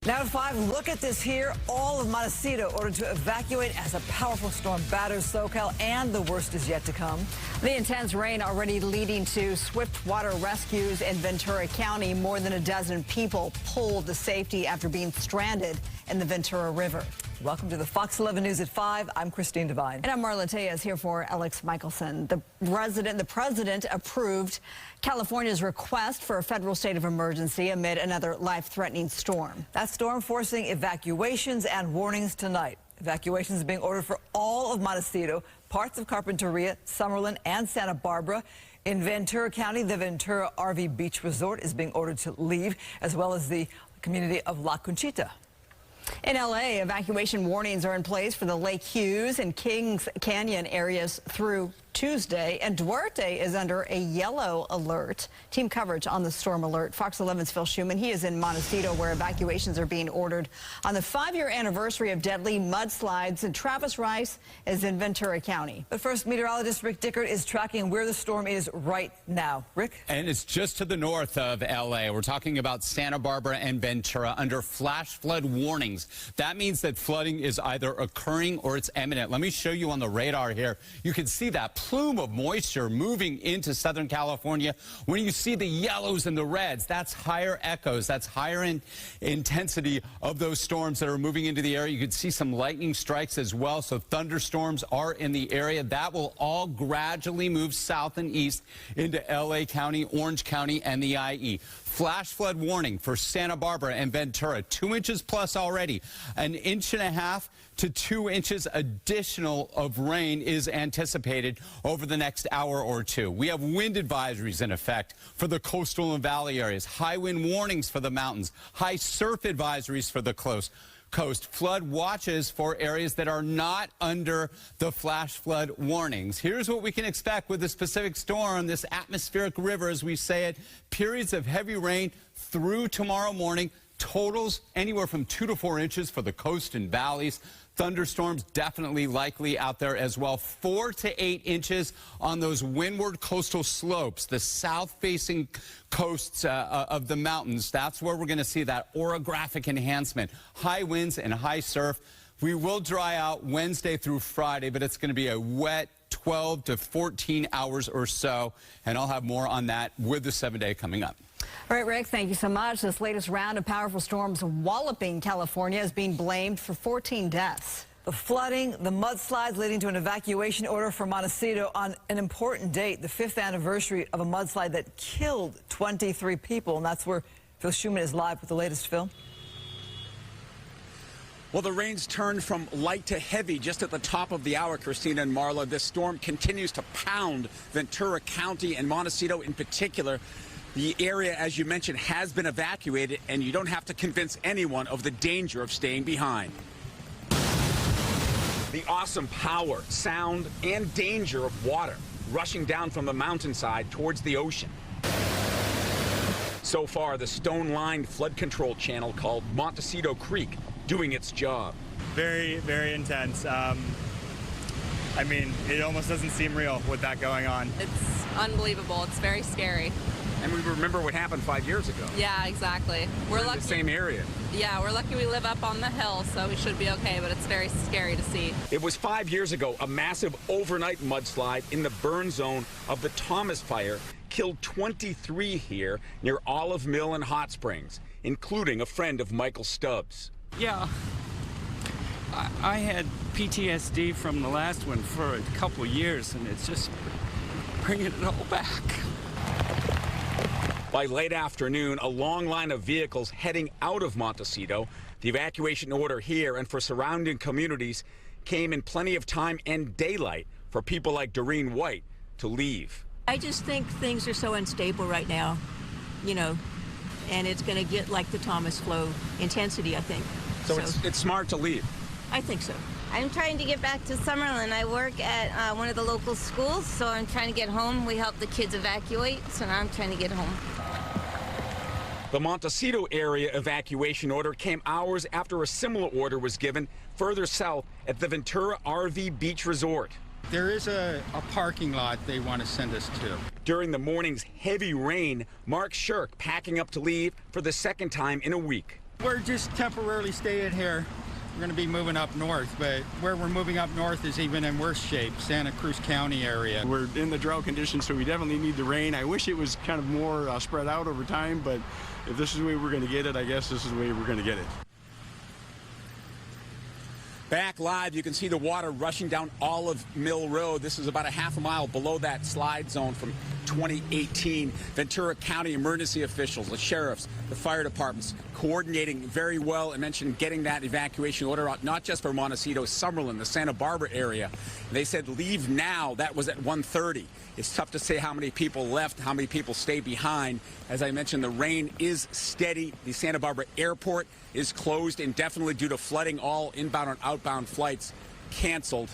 Now at 5, look at this here. All of Montecito ordered to evacuate as a powerful storm batters SoCal, and the worst is yet to come. The intense rain already leading to swift water rescues in Ventura County. More than a dozen people pulled to safety after being stranded in the Ventura River. Welcome to the Fox 11 News at 5. I'm Christine Devine. And I'm Marla Tejas here for Alex Michelson. The president approved California's request for a federal state of emergency amid another life-threatening storm. That storm forcing evacuations and warnings tonight. Evacuations are being ordered for all of Montecito, parts of Carpinteria, Summerlin, and Santa Barbara. In Ventura County, the Ventura RV Beach Resort is being ordered to leave, as well as the community of La Conchita. In L.A., evacuation warnings are in place for the Lake Hughes and Kings Canyon areas through Tuesday, and Duarte is under a yellow alert. Team coverage on the storm alert. Fox 11's Phil Schuman. He is in Montecito, where evacuations are being ordered on the 5-year anniversary of deadly mudslides, and Travis Rice is in Ventura County. But first, meteorologist Rick Dickert is tracking where the storm is right now. Rick? And it's just to the north of L.A. We're talking about Santa Barbara and Ventura under flash flood warnings. That means that flooding is either occurring or it's imminent. Let me show you on the radar here. You can see that plume of moisture moving into Southern California. When you see the yellows and the reds, that's higher echoes. That's higher intensity of those storms that are moving into the area. You can see some lightning strikes as well. So thunderstorms are in the area. That will all gradually move south and east into L.A. County, Orange County, and the IE. Flash flood warning for Santa Barbara and Ventura. 2 inches plus already. 1.5 inches to 2 inches additional of rain is anticipated over the next hour or two. We have wind advisories in effect for the coastal and valley areas. High wind warnings for the mountains. High surf advisories for the coast. Flood watches for areas that are not under the flash flood warnings. Here's what we can expect with this Pacific storm, this atmospheric river, as we say it. Periods of heavy rain through tomorrow morning. Totals anywhere from 2 to 4 inches for the coast and valleys. Thunderstorms definitely likely out there as well. 4 to 8 inches on those windward coastal slopes, the south-facing coasts of the mountains. That's where we're going to see that orographic enhancement. High winds and high surf. We will dry out Wednesday through Friday, but it's going to be a wet 12 to 14 hours or so, and I'll have more on that with the 7-day coming up. All right, Rick, thank you so much. This latest round of powerful storms walloping California is being blamed for 14 deaths. The flooding, the mudslides leading to an evacuation order for Montecito on an important date, the 5th anniversary of a mudslide that killed 23 people. And that's where Phil Schuman is live with the latest, Phil. Well, the rains turned from light to heavy just at the top of the hour, Christina and Marla. This storm continues to pound Ventura County and Montecito in particular. The area, as you mentioned, has been evacuated, and you don't have to convince anyone of the danger of staying behind. The awesome power, sound, and danger of water rushing down from the mountainside towards the ocean. So far, the stone-lined flood control channel called Montecito Creek doing its job. Very, very intense. I mean, it almost doesn't seem real with that going on. It's unbelievable. It's very scary. And we remember what happened 5 years ago. Yeah, exactly. We're lucky. In the same area. Yeah, we're lucky we live up on the hill, so we should be okay, but it's very scary to see. It was 5 years ago, a massive overnight mudslide in the burn zone of the Thomas Fire killed 23 here near Olive Mill and Hot Springs, including a friend of Michael Stubbs. Yeah, I had PTSD from the last one for a couple of years, and it's just bringing it all back. By late afternoon, a long line of vehicles heading out of Montecito. The evacuation order here and for surrounding communities came in plenty of time and daylight for people like Doreen White to leave. I just think things are so unstable right now, you know, and it's going to get like the Thomas flow intensity, I think. So it's smart to leave. I think so. I'm trying to get back to Summerlin. I work at one of the local schools, so I'm trying to get home. We help the kids evacuate, so now I'm trying to get home. The Montecito area evacuation order came hours after a similar order was given further south at the Ventura RV Beach Resort. There is a parking lot they want to send us to. During the morning's heavy rain, Mark Shirk packing up to leave for the second time in a week. We're just temporarily staying here. We're going to be moving up north, but where we're moving up north is even in worse shape, Santa Cruz County area. We're in the drought conditions, so we definitely need the rain. I wish it was kind of more spread out over time, but if this is the way we're going to get it, I guess this is the way we're going to get it. Back live, you can see the water rushing down Olive Mill Road. This is about a half a mile below that slide zone from 2018. Ventura County emergency officials, the sheriffs, the fire departments coordinating very well. I mentioned getting that evacuation order out, not just for Montecito, Summerlin, the Santa Barbara area. They said leave now. That was at 1:30. It's tough to say how many people left, how many people stay behind. As I mentioned, the rain is steady. The Santa Barbara airport is closed indefinitely due to flooding. All inbound and outbound flights canceled.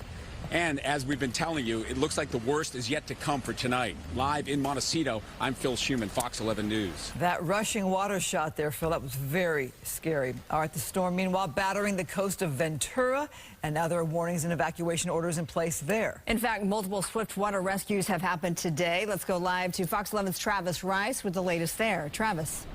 And as we've been telling you, it looks like the worst is yet to come for tonight. Live in Montecito, I'm Phil Schuman, Fox 11 News. That rushing water shot there, Phil, that was very scary. All right, the storm, meanwhile, battering the coast of Ventura, and now there are warnings and evacuation orders in place there. In fact, multiple swift water rescues have happened today. Let's go live to Fox 11's Travis Rice with the latest there. Travis.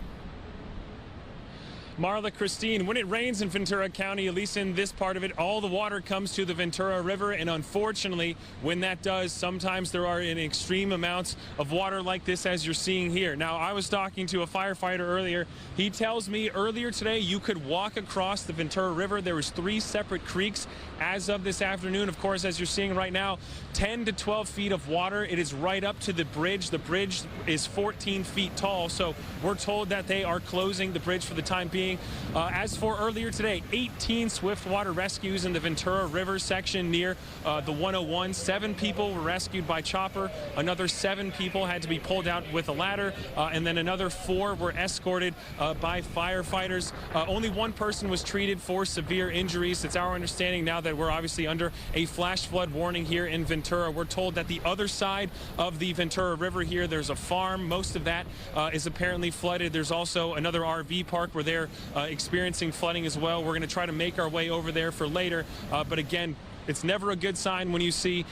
Marla, Christine, when it rains in Ventura County, at least in this part of it, all the water comes to the Ventura River. And unfortunately, when that does, sometimes there are extreme amounts of water like this, as you're seeing here. Now, I was talking to a firefighter earlier. He tells me earlier today you could walk across the Ventura River. There was 3 separate creeks as of this afternoon. Of course, as you're seeing right now, 10 to 12 feet of water. It is right up to the bridge. The bridge is 14 feet tall. So we're told that they are closing the bridge for the time being. As for earlier today, 18 swift water rescues in the Ventura River section near the 101. 7 people were rescued by chopper. Another 7 people had to be pulled out with a ladder. And then another 4 were escorted by firefighters. Only 1 person was treated for severe injuries. It's our understanding now that we're obviously under a flash flood warning here in Ventura. We're told that the other side of the Ventura River here, there's a farm. Most of that is apparently flooded. There's also another RV park where they're experiencing flooding as well. We're going to try to make our way over there for later. But again, it's never a good sign when you see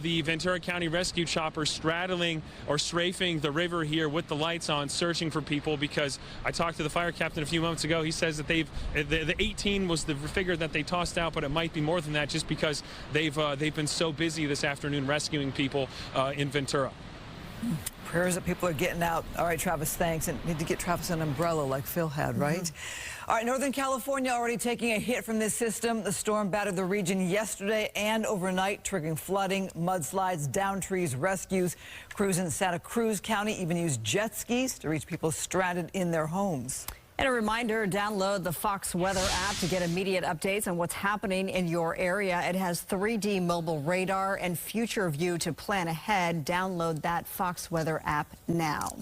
the Ventura County rescue chopper straddling or strafing the river here with the lights on, searching for people, because I talked to the fire captain a few moments ago. He says that the 18 was the figure that they tossed out, but it might be more than that just because they've been so busy this afternoon rescuing people in Ventura. Prayers that people are getting out. All right, Travis, thanks. And need to get Travis an umbrella like Phil had, right? All right, Northern California already taking a hit from this system. The storm battered the region yesterday and overnight, triggering flooding, mudslides, down trees, rescues. Crews in Santa Cruz County even used jet skis to reach people stranded in their homes. And a reminder, download the Fox Weather app to get immediate updates on what's happening in your area. It has 3D mobile radar and future view to plan ahead. Download that Fox Weather app now.